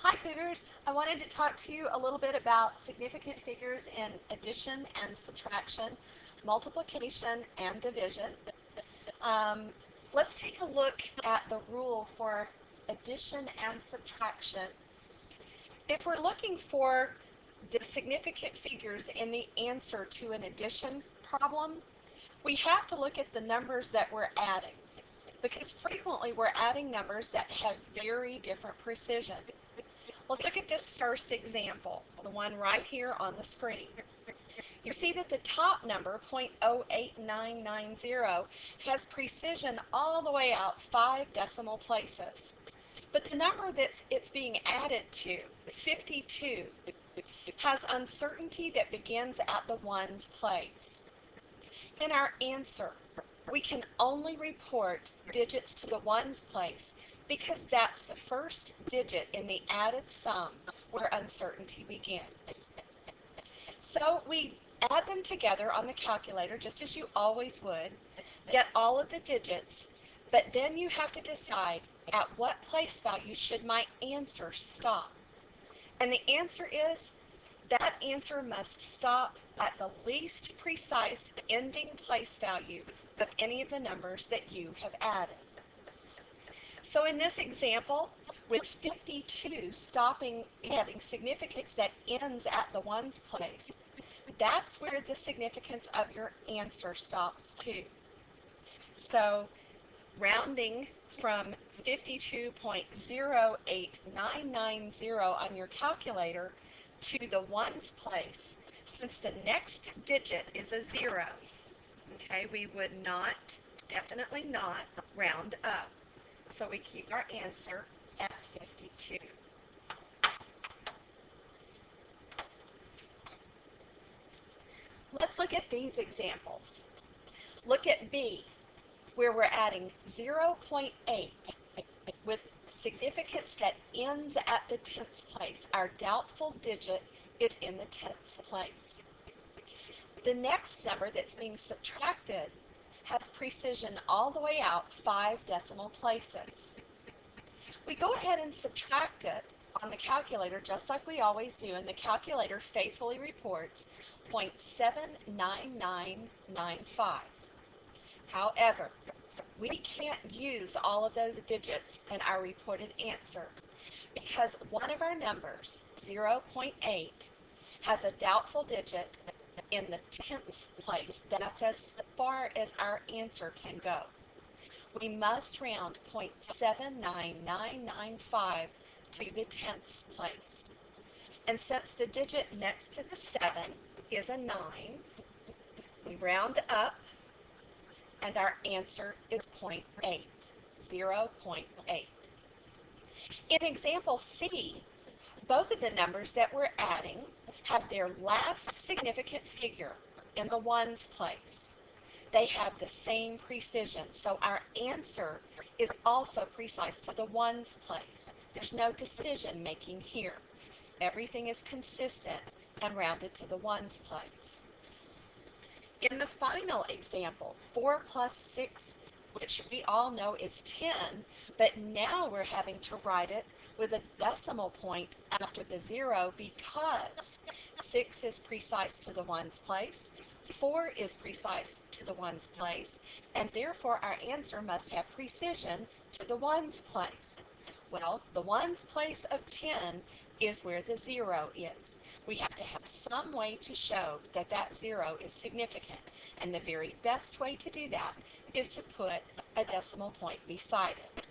Hi Cougars, I wanted to talk to you a little bit about significant figures in addition and subtraction, multiplication and division. Um, let's take a look at the rule for addition and subtraction. If we're looking for the significant figures in the answer to an addition problem, we have to look at the numbers that we're adding, because frequently we're adding numbers that have very different precision. Let's look at this first example, the one right here on the screen. You see that the top number, 0.08990, has precision all the way out 5 decimal places. But the number that it's being added to, 52, has uncertainty that begins at the ones place. In our answer, we can only report digits to the ones place because that's the first digit in the added sum where uncertainty begins. So we add them together on the calculator just as you always would, get all of the digits, but then you have to decide at what place value should my answer stop. And the answer is that answer must stop at the least precise ending place value of any of the numbers that you have added. So in this example, with 52 having significance that ends at the ones place, that's where the significance of your answer stops too. So rounding from 52.08990 on your calculator to the ones place, since the next digit is a 0, okay, we would not, definitely not, round up. So we keep our answer at 52. Let's look at these examples. Look at B, where we're adding 0.8 with significance that ends at the tenths place. Our doubtful digit is in the tenths place. The next number that's being subtracted has precision all the way out 5 decimal places. We go ahead and subtract it on the calculator just like we always do, and the calculator faithfully reports 0.79995. However, we can't use all of those digits in our reported answer because one of our numbers, 0.8, has a doubtful digit in the tenths place. That's as far as our answer can go. We must round 0.79995 to the tenths place. And since the digit next to the 7 is a 9, we round up and our answer is 0.8, 0.8. In example C, both of the numbers that we're adding have their last significant figure in the ones place. They have the same precision, so our answer is also precise to the ones place. There's no decision making here. Everything is consistent and rounded to the ones place. In the final example, 4 plus 6, which we all know is 10, but now we're having to write it with a decimal point after the 0 because 6 is precise to the ones place, 4 is precise to the ones place, and therefore our answer must have precision to the ones place. Well, the ones place of 10 is where the 0 is. We have to have some way to show that that 0 is significant, and the very best way to do that is to put a decimal point beside it.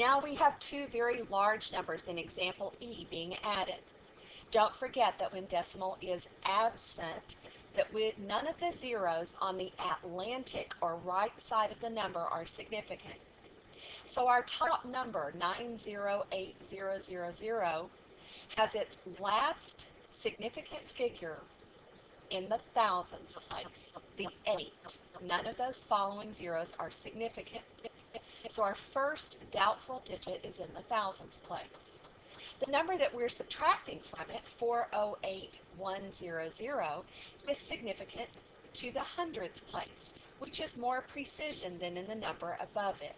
Now we have two very large numbers in example E being added. Don't forget that when decimal is absent, that none of the zeros on the Atlantic or right side of the number are significant. So our top number, 908000, has its last significant figure in the thousands place, the 8. None of those following zeros are significant. So our first doubtful digit is in the thousands place. The number that we're subtracting from it, 408100, is significant to the hundreds place, which is more precision than in the number above it.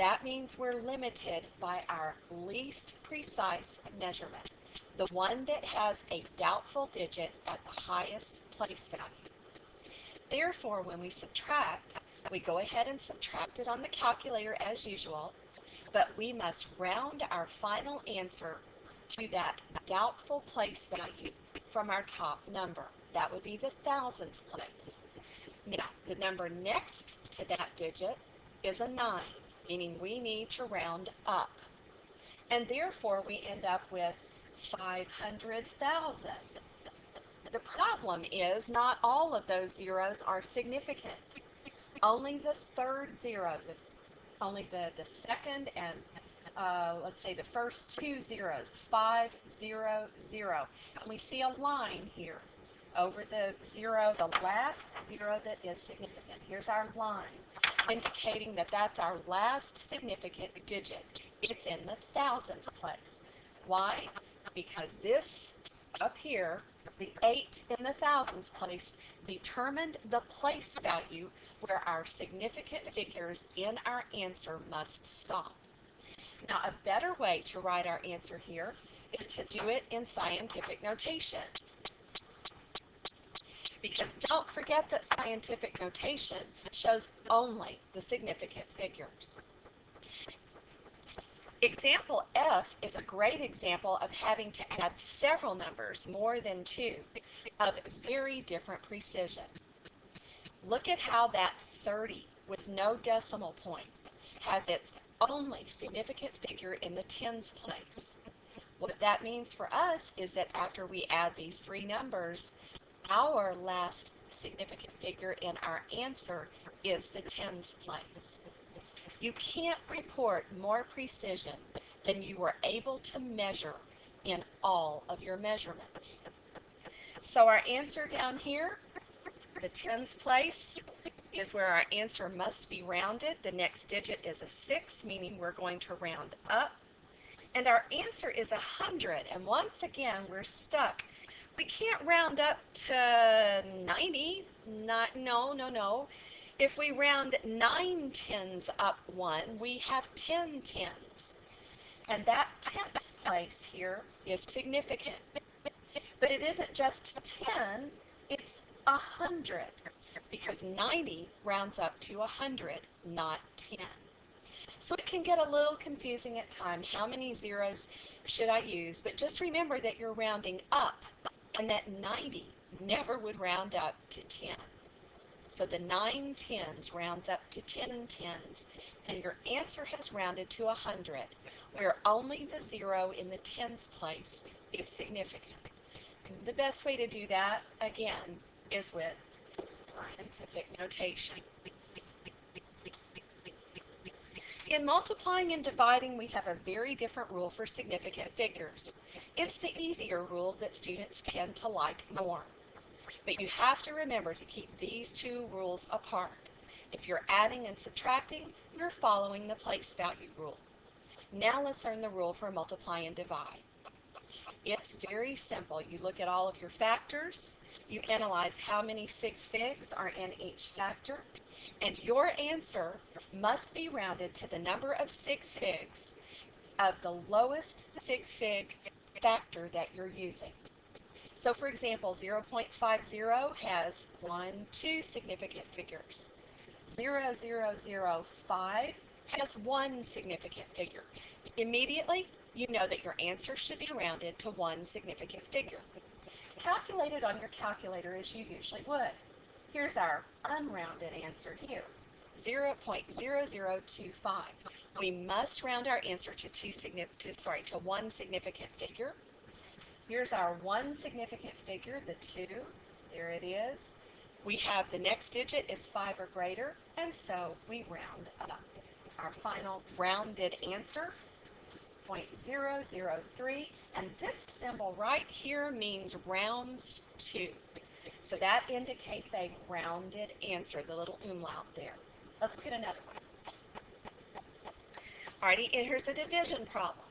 that means we're limited by our least precise measurement, the one that has a doubtful digit at the highest place value. Therefore, when we subtract, we go ahead and subtract it on the calculator as usual, but we must round our final answer to that doubtful place value from our top number. That would be the thousands place. Now, the number next to that digit is a 9, meaning we need to round up. And therefore, we end up with 500,000. The problem is not all of those zeros are significant. Only the third zero, only the second and let's say the first two zeros, 5, 0, 0. And we see a line here over the zero, the last zero that is significant. Here's our line indicating that that's our last significant digit. It's in the thousands place. Why? Because this up here, the 8 in the thousands place, determined the place value where our significant figures in our answer must stop. Now, a better way to write our answer here is to do it in scientific notation. Because don't forget that scientific notation shows only the significant figures. Example F is a great example of having to add several numbers, more than 2, of very different precision. Look at how that 30 with no decimal point has its only significant figure in the tens place. What that means for us is that after we add these three numbers, our last significant figure in our answer is the tens place. You can't report more precision than you were able to measure in all of your measurements. So our answer down here, the tens place, is where our answer must be rounded. The next digit is a 6, meaning we're going to round up. And our answer is 100. And once again, we're stuck. We can't round up to 90. No. If we round 9 tens up 1, we have 10 tens. And that tenths place here is significant. But it isn't just 10, it's 100. Because 90 rounds up to 100, not 10. So it can get a little confusing at times. How many zeros should I use? But just remember that you're rounding up and that 90 never would round up to 10. So the 9 tens rounds up to 10 tens, and your answer has rounded to 100, where only the 0 in the tens place is significant. The best way to do that, again, is with scientific notation. In multiplying and dividing, we have a very different rule for significant figures. It's the easier rule that students tend to like more. But you have to remember to keep these two rules apart. If you're adding and subtracting, you're following the place value rule. Now let's learn the rule for multiply and divide. It's very simple. You look at all of your factors, you analyze how many sig figs are in each factor, and your answer must be rounded to the number of sig figs of the lowest sig fig factor that you're using. So for example, 0.50 has 2 significant figures. 0.005 has 1 significant figure. Immediately, you know that your answer should be rounded to 1 significant figure. Calculate it on your calculator as you usually would. Here's our unrounded answer here, 0.0025. We must round our answer to 1 significant figure. Here's our 1 significant figure, the 2. There it is. We have the next digit is 5 or greater, and so we round up. Our final rounded answer, 0.003, and this symbol right here means rounds to. So that indicates a rounded answer, the little umlaut there. Let's look at another one. Alrighty, and here's a division problem.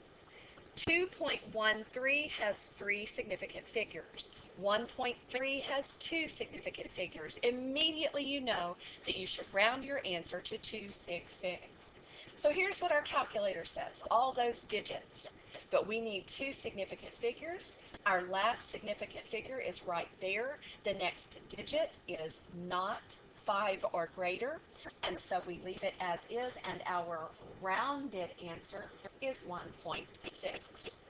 2.13 has 3 significant figures. 1.3 has 2 significant figures. Immediately you know that you should round your answer to 2 sig figs. So here's what our calculator says, all those digits. But we need two significant figures. Our last significant figure is right there. The next digit is not 5 or greater, and so we leave it as is, and our rounded answer is 1.6.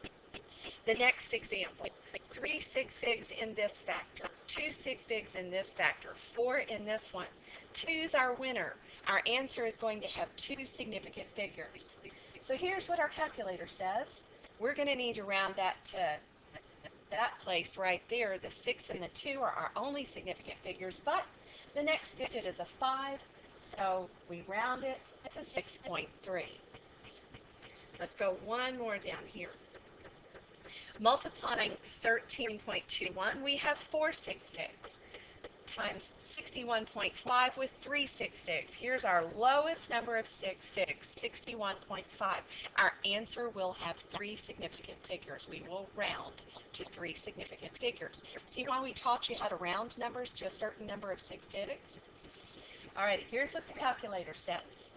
The next example, 3 sig figs in this factor, 2 sig figs in this factor, 4 in this one. 2's our winner. Our answer is going to have two significant figures. So here's what our calculator says. We're going to need to round that to that place right there. The 6 and the 2 are our only significant figures, but the next digit is a 5, so we round it to 6.3. Let's go one more down here. Multiplying 13.21, we have 4 sig figs times 61.5 with 3 sig figs. Here's our lowest number of sig figs, 61.5. Our answer will have 3 significant figures. We will round to 3 significant figures. See why we taught you how to round numbers to a certain number of sig figs? All right, here's what the calculator says.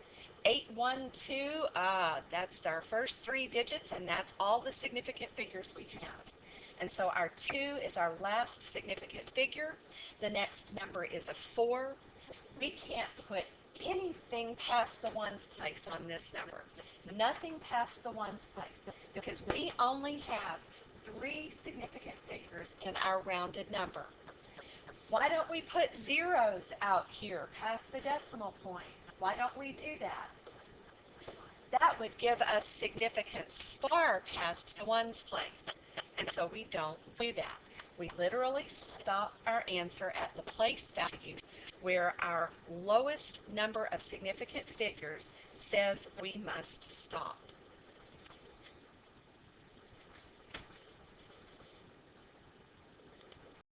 812, that's our first 3 digits, and that's all the significant figures we have. And so our 2 is our last significant figure. The next number is a 4. We can't put anything past the ones place on this number. Nothing past the ones place, because we only have 3 significant figures in our rounded number. Why don't we put zeros out here past the decimal point? Why don't we do that? That would give us significance far past the ones place, and so we don't do that. We literally stop our answer at the place value where our lowest number of significant figures says we must stop.